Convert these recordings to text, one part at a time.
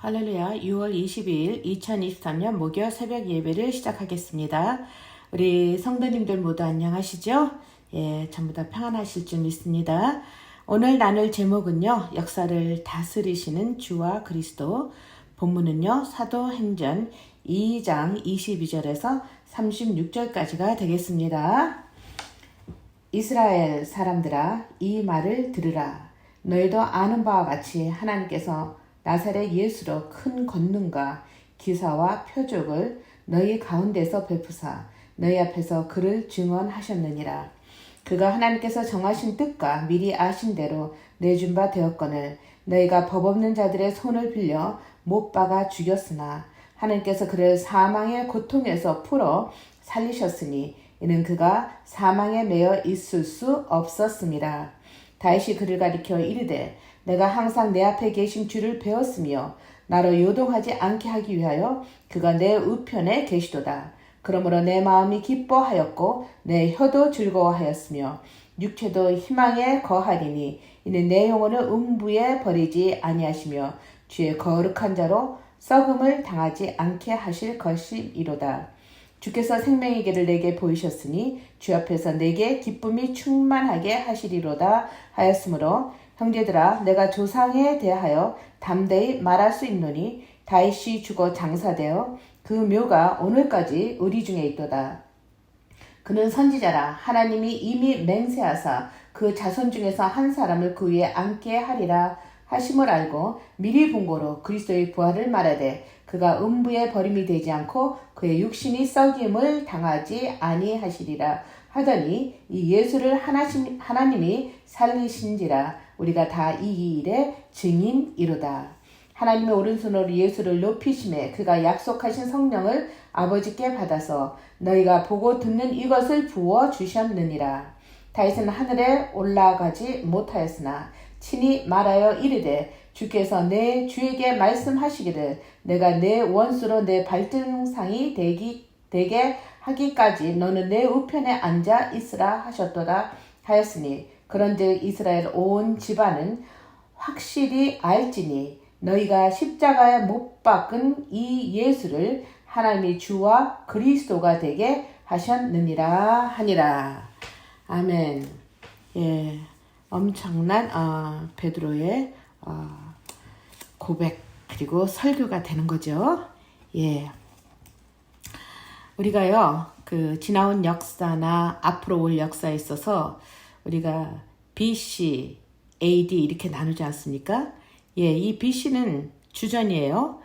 할렐루야. 6월 22일 2023년 목요 새벽 예배를 시작하겠습니다. 우리 성도님들 모두 안녕하시죠? 예, 전부 다 평안하실 줄 믿습니다. 오늘 나눌 제목은요, 역사를 다스리시는 주와 그리스도. 본문은요, 사도행전 2장 22절에서 36절까지가 되겠습니다. 이스라엘 사람들아, 이 말을 들으라. 너희도 아는 바와 같이 하나님께서 나사렛 예수로 큰 권능과 기사와 표적을 너희 가운데서 베푸사 너희 앞에서 그를 증언하셨느니라. 그가 하나님께서 정하신 뜻과 미리 아신 대로 내준 바 되었거늘 너희가 법 없는 자들의 손을 빌려 못 박아 죽였으나 하나님께서 그를 사망의 고통에서 풀어 살리셨으니 이는 그가 사망에 매여 있을 수 없었습니다. 다윗이 그를 가리켜 이르되 내가 항상 내 앞에 계신 주를 배웠으며 나로 요동하지 않게 하기 위하여 그가 내 우편에 계시도다. 그러므로 내 마음이 기뻐하였고 내 혀도 즐거워하였으며 육체도 희망에 거하리니 이는 내 영혼을 음부에 버리지 아니하시며 주의 거룩한 자로 썩음을 당하지 않게 하실 것이로다. 주께서 생명의 길을 내게 보이셨으니 주 앞에서 내게 기쁨이 충만하게 하시리로다 하였으므로 형제들아 내가 조상에 대하여 담대히 말할 수 있노니 다윗이 죽어 장사되어 그 묘가 오늘까지 우리 중에 있도다. 그는 선지자라 하나님이 이미 맹세하사 그 자손 중에서 한 사람을 그 위에 앉게 하리라 하심을 알고 미리 본고로 그리스도의 부활을 말하되 그가 음부에 버림이 되지 않고 그의 육신이 썩임을 당하지 아니하시리라 하더니 이 예수를 하나님이 살리신지라 우리가 다 이 일의 증인이로다. 하나님의 오른손으로 예수를 높이심에 그가 약속하신 성령을 아버지께 받아서 너희가 보고 듣는 이것을 부어 주셨느니라. 다윗은 하늘에 올라가지 못하였으나 친히 말하여 이르되 주께서 내 주에게 말씀하시기를 내가 내 원수로 내 발등상이 되게 하기까지 너는 내 우편에 앉아 있으라 하셨도다 하였으니 그런즉 이스라엘 온 집안은 확실히 알지니 너희가 십자가에 못 박은 이 예수를 하나님이 주와 그리스도가 되게 하셨느니라 하니라. 아멘. 예, 엄청난 베드로의 고백 그리고 설교가 되는 거죠. 예, 우리가요 그 지나온 역사나 앞으로 올 역사에 있어서 우리가 BC, AD 이렇게 나누지 않습니까? 예, 이 BC는 주전이에요.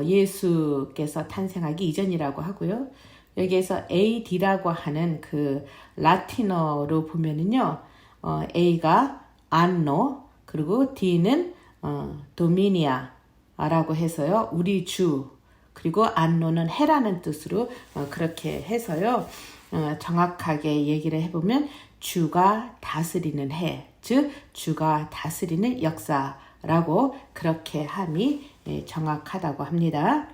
예수께서 탄생하기 이전이라고 하고요. 여기에서 AD라고 하는 그 라틴어로 보면은요, A가 안노, 그리고 D는 도미니아라고 해서요, 우리 주, 그리고 안노는 해라는 뜻으로 그렇게 해서요, 정확하게 얘기를 해보면 주가 다스리는 해, 즉 주가 다스리는 역사라고 그렇게 함이 정확하다고 합니다.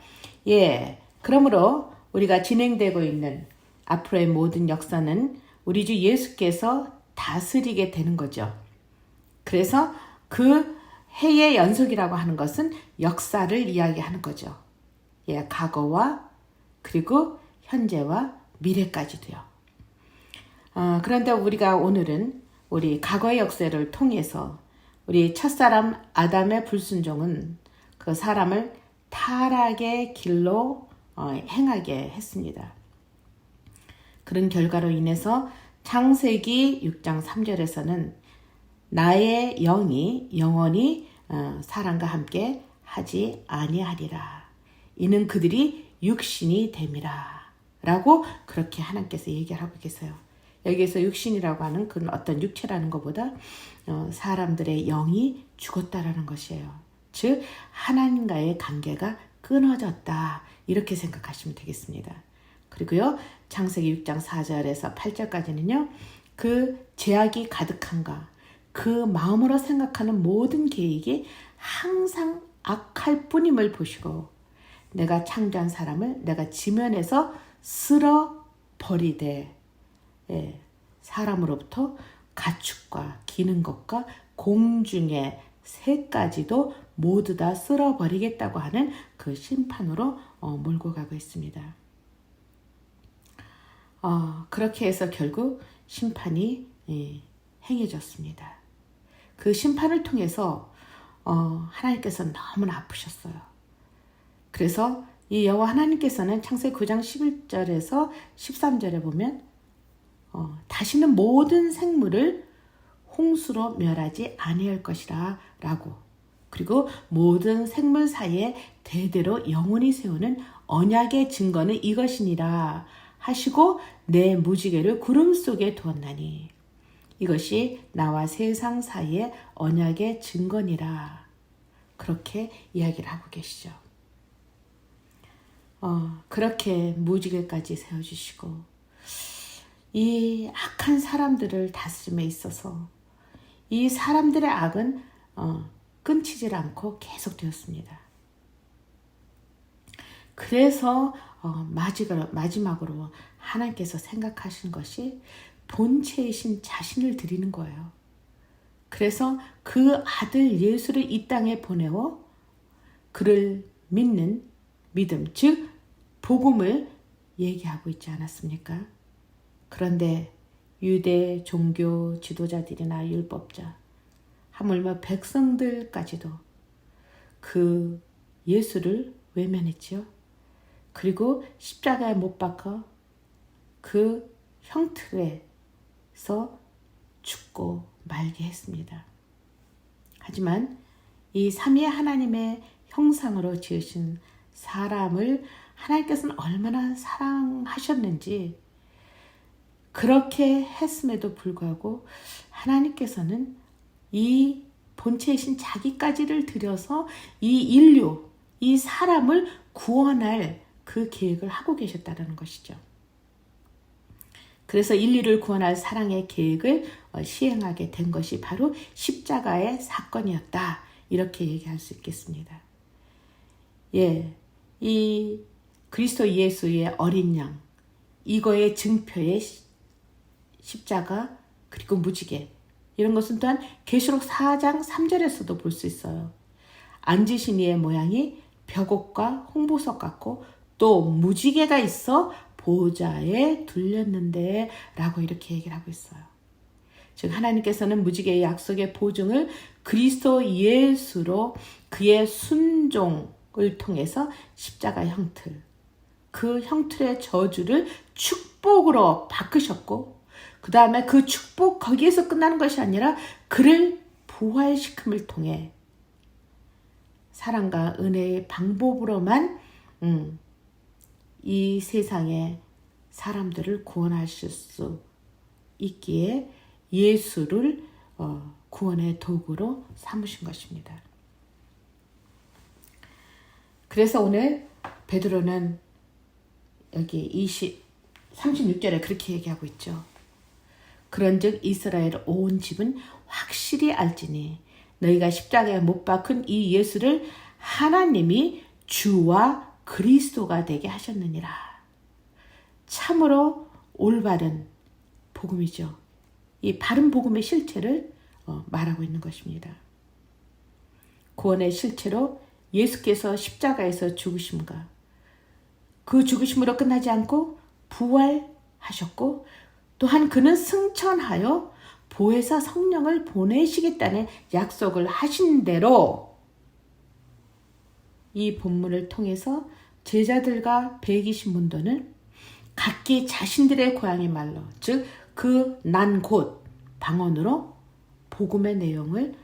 예, 그러므로 우리가 진행되고 있는 앞으로의 모든 역사는 우리 주 예수께서 다스리게 되는 거죠. 그래서 그 해의 연속이라고 하는 것은 역사를 이야기하는 거죠. 예, 과거와 그리고 현재와 미래까지도요. 그런데 우리가 오늘은 우리 과거의 역사를 통해서 우리 첫사람 아담의 불순종은 그 사람을 타락의 길로 행하게 했습니다. 그런 결과로 인해서 창세기 6장 3절에서는 나의 영이 영원히 사람과 함께 하지 아니하리라. 이는 그들이 육신이 됨이라. 라고 그렇게 하나님께서 얘기를 하고 계세요. 여기에서 육신이라고 하는 그런 어떤 육체라는 것보다 사람들의 영이 죽었다라는 것이에요. 즉 하나님과의 관계가 끊어졌다. 이렇게 생각하시면 되겠습니다. 그리고요. 창세기 6장 4절에서 8절까지는요. 그 죄악이 가득한가 그 마음으로 생각하는 모든 계획이 항상 악할 뿐임을 보시고 내가 창조한 사람을 내가 지면에서 쓸어버리되 사람으로부터 가축과 기는 것과 공중의 새까지도 모두 다 쓸어버리겠다고 하는 그 심판으로 몰고 가고 있습니다. 그렇게 해서 결국 심판이 행해졌습니다. 그 심판을 통해서 하나님께서 너무나 아프셨어요. 그래서 이 여호와 하나님께서는 창세기 9장 11절에서 13절에 보면 다시는 모든 생물을 홍수로 멸하지 아니할 것이라 라고, 그리고 모든 생물 사이에 대대로 영원히 세우는 언약의 증거는 이것이니라 하시고 내 무지개를 구름 속에 두었나니 이것이 나와 세상 사이의 언약의 증거니라. 그렇게 이야기를 하고 계시죠. 그렇게 무지개까지 세워주시고 이 악한 사람들을 다스림에 있어서 이 사람들의 악은 끊치질 않고 계속되었습니다. 그래서 마지막으로 하나님께서 생각하신 것이 본체이신 자신을 드리는 거예요. 그래서 그 아들 예수를 이 땅에 보내어 그를 믿는 믿음, 즉 복음을 얘기하고 있지 않았습니까? 그런데 유대 종교 지도자들이나 율법자, 하물며 백성들까지도 그 예수를 외면했지요. 그리고 십자가에 못 박혀 그 형틀에서 죽고 말게 했습니다. 하지만 이 삼위의 하나님의 형상으로 지으신 사람을 하나님께서는 얼마나 사랑하셨는지, 그렇게 했음에도 불구하고 하나님께서는 이 본체이신 자기까지를 들여서 이 인류, 이 사람을 구원할 그 계획을 하고 계셨다는 것이죠. 그래서 인류를 구원할 사랑의 계획을 시행하게 된 것이 바로 십자가의 사건이었다. 이렇게 얘기할 수 있겠습니다. 이 그리스도 예수의 어린 양, 이거의 증표의 십자가, 그리고 무지개, 이런 것은 또한 계시록 4장 3절에서도 볼 수 있어요. 앉으신 이의 모양이 벽옥과 홍보석 같고 또 무지개가 있어 보좌에 둘렸는데 라고 이렇게 얘기를 하고 있어요. 즉 하나님께서는 무지개의 약속의 보증을 그리스도 예수로 그의 순종을 통해서 십자가 형틀, 그 형틀의 저주를 축복으로 바꾸셨고, 그 다음에 그 축복 거기에서 끝나는 것이 아니라 그를 부활시킴을 통해 사랑과 은혜의 방법으로만 이 세상의 사람들을 구원하실 수 있기에 예수를 구원의 도구로 삼으신 것입니다. 그래서 오늘 베드로는 여기 36절에 그렇게 얘기하고 있죠. 그런즉 이스라엘 온 집은 확실히 알지니 너희가 십자가에 못 박은 이 예수를 하나님이 주와 그리스도가 되게 하셨느니라. 참으로 올바른 복음이죠. 이 바른 복음의 실체를 말하고 있는 것입니다. 구원의 실체로 예수께서 십자가에서 죽으심과 그 죽으심으로 끝나지 않고 부활하셨고, 또한 그는 승천하여 보혜사 성령을 보내시겠다는 약속을 하신 대로 이 본문을 통해서 제자들과 120문도는 각기 자신들의 고향의 말로, 즉 그 난 곳 방언으로 복음의 내용을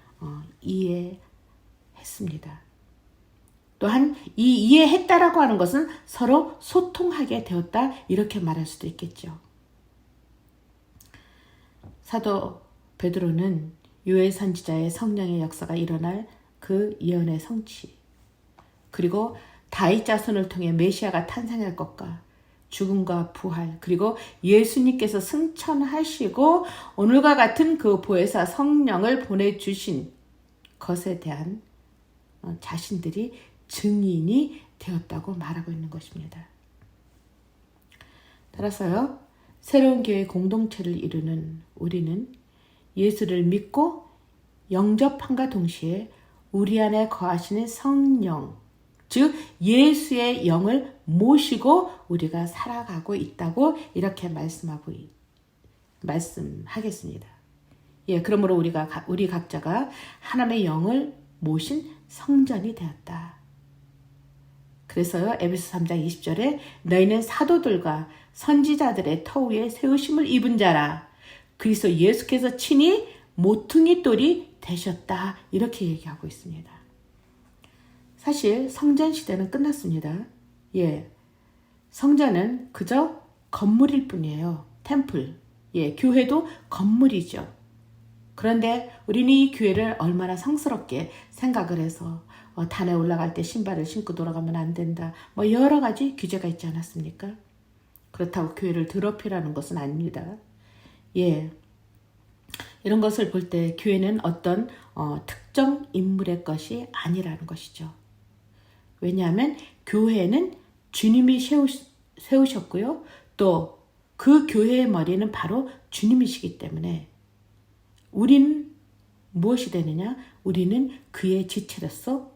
이해했습니다. 또한 이 이해했다라고 하는 것은 서로 소통하게 되었다, 이렇게 말할 수도 있겠죠. 사도 베드로는 요엘 선지자의 성령의 역사가 일어날 그 예언의 성취, 그리고 다윗 자손을 통해 메시아가 탄생할 것과 죽음과 부활, 그리고 예수님께서 승천하시고 오늘과 같은 그 보혜사 성령을 보내주신 것에 대한 자신들이 증인이 되었다고 말하고 있는 것입니다. 따라서요, 새로운 교회 공동체를 이루는 우리는 예수를 믿고 영접함과 동시에 우리 안에 거하시는 성령, 즉 예수의 영을 모시고 우리가 살아가고 있다고 이렇게 말씀하겠습니다. 예, 그러므로 우리 각자가 하나님의 영을 모신 성전이 되었다. 그래서요, 에베소 3장 20절에 너희는 사도들과 선지자들의 터 위에 세우심을 입은 자라. 그리스도 예수께서 친히 모퉁이 돌이 되셨다. 이렇게 얘기하고 있습니다. 사실 성전 시대는 끝났습니다. 예, 성전은 그저 건물일 뿐이에요. 템플. 예, 교회도 건물이죠. 그런데 우리는 이 교회를 얼마나 성스럽게 생각을 해서 단에 올라갈 때 신발을 신고 돌아가면 안 된다. 여러 가지 규제가 있지 않았습니까? 그렇다고 교회를 더럽히라는 것은 아닙니다. 예, 이런 것을 볼 때 교회는 어떤 특정 인물의 것이 아니라는 것이죠. 왜냐하면 교회는 주님이 세우셨고요. 또 그 교회의 머리는 바로 주님이시기 때문에 우리는 무엇이 되느냐? 우리는 그의 지체로서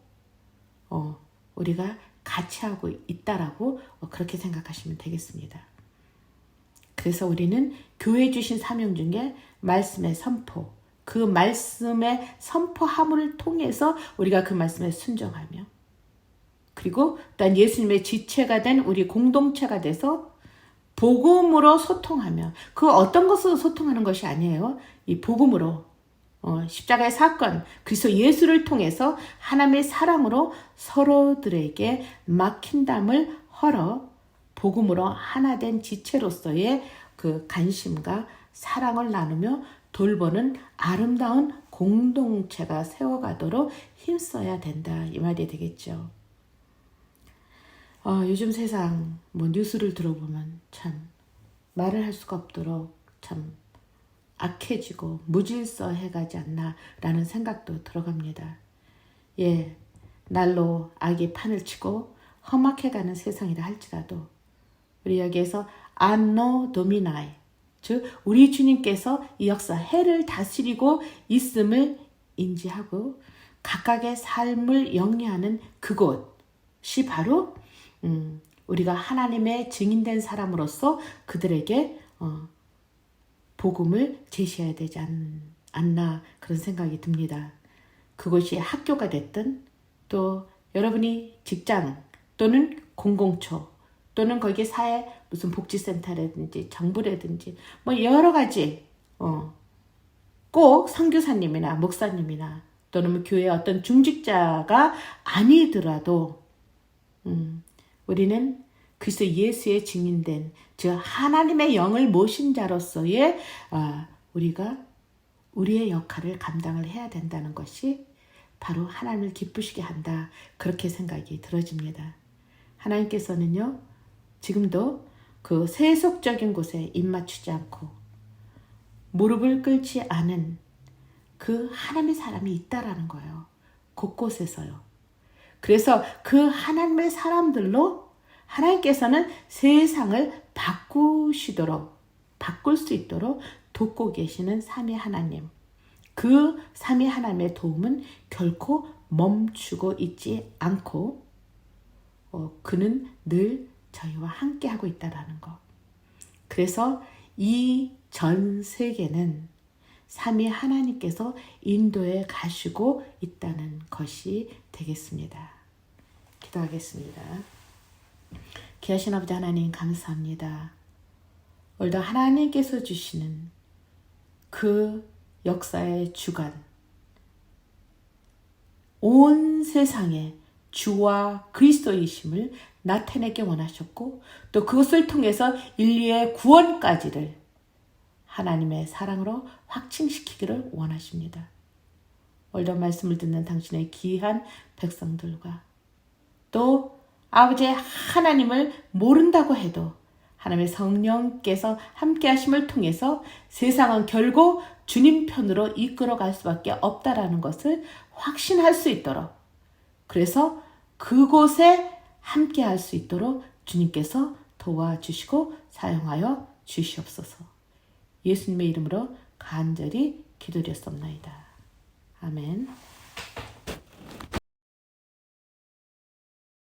우리가 같이 하고 있다라고 그렇게 생각하시면 되겠습니다. 그래서 우리는 교회에 주신 사명 중에 말씀의 선포, 그 말씀의 선포함을 통해서 우리가 그 말씀에 순종하며 그리고 또한 예수님의 지체가 된 우리 공동체가 돼서 복음으로 소통하며 그 어떤 것으로 소통하는 것이 아니에요. 이 복음으로 십자가의 사건, 그리스도 예수를 통해서 하나님의 사랑으로 서로들에게 막힌 담을 헐어 복음으로 하나 된 지체로서의 그 관심과 사랑을 나누며 돌보는 아름다운 공동체가 세워가도록 힘써야 된다. 이 말이 되겠죠. 요즘 세상 뉴스를 들어보면 참 말을 할 수가 없도록 참 악해지고 무질서해가지 않나라는 생각도 들어갑니다. 예, 날로 악이 판을 치고 험악해가는 세상이라 할지라도 우리 여기에서 안노 도미나이, 즉 우리 주님께서 이 역사 해를 다스리고 있음을 인지하고 각각의 삶을 영위하는 그곳이 바로 우리가 하나님의 증인된 사람으로서 그들에게 복음을 제시해야 되지 않나 그런 생각이 듭니다. 그것이 학교가 됐든 또 여러분이 직장 또는 공공처 또는 거기에 사회 무슨 복지센터라든지 정부라든지 여러 가지 꼭 선교사님이나 목사님이나 또는 교회의 어떤 중직자가 아니더라도 우리는 그리스도 예수의 증인된 즉 하나님의 영을 모신 자로서의 우리가 우리의 역할을 감당을 해야 된다는 것이 바로 하나님을 기쁘시게 한다. 그렇게 생각이 들어집니다. 하나님께서는요. 지금도 그 세속적인 곳에 입맞추지 않고 무릎을 꿇지 않은 그 하나님의 사람이 있다라는 거예요. 곳곳에서요. 그래서 그 하나님의 사람들로 하나님께서는 세상을 바꿀 수 있도록 돕고 계시는 삼위 하나님. 그 삼위 하나님의 도움은 결코 멈추고 있지 않고 그는 늘 저희와 함께 하고 있다라는 것. 그래서 이 전 세계는 삼위 하나님께서 인도해 가시고 있다는 것이 되겠습니다. 기도하겠습니다. 귀하신 아버지 하나님 감사합니다. 오늘도 하나님께서 주시는 그 역사의 주관, 온 세상에 주와 그리스도이심을 나타내게 원하셨고 또 그것을 통해서 인류의 구원까지를 하나님의 사랑으로 확증시키기를 원하십니다. 오늘도 말씀을 듣는 당신의 귀한 백성들과 또 아버지의 하나님을 모른다고 해도 하나님의 성령께서 함께 하심을 통해서 세상은 결국 주님 편으로 이끌어갈 수밖에 없다라는 것을 확신할 수 있도록 그래서 그곳에 함께 할 수 있도록 주님께서 도와주시고 사용하여 주시옵소서. 예수님의 이름으로 간절히 기도드렸습니다. 아멘.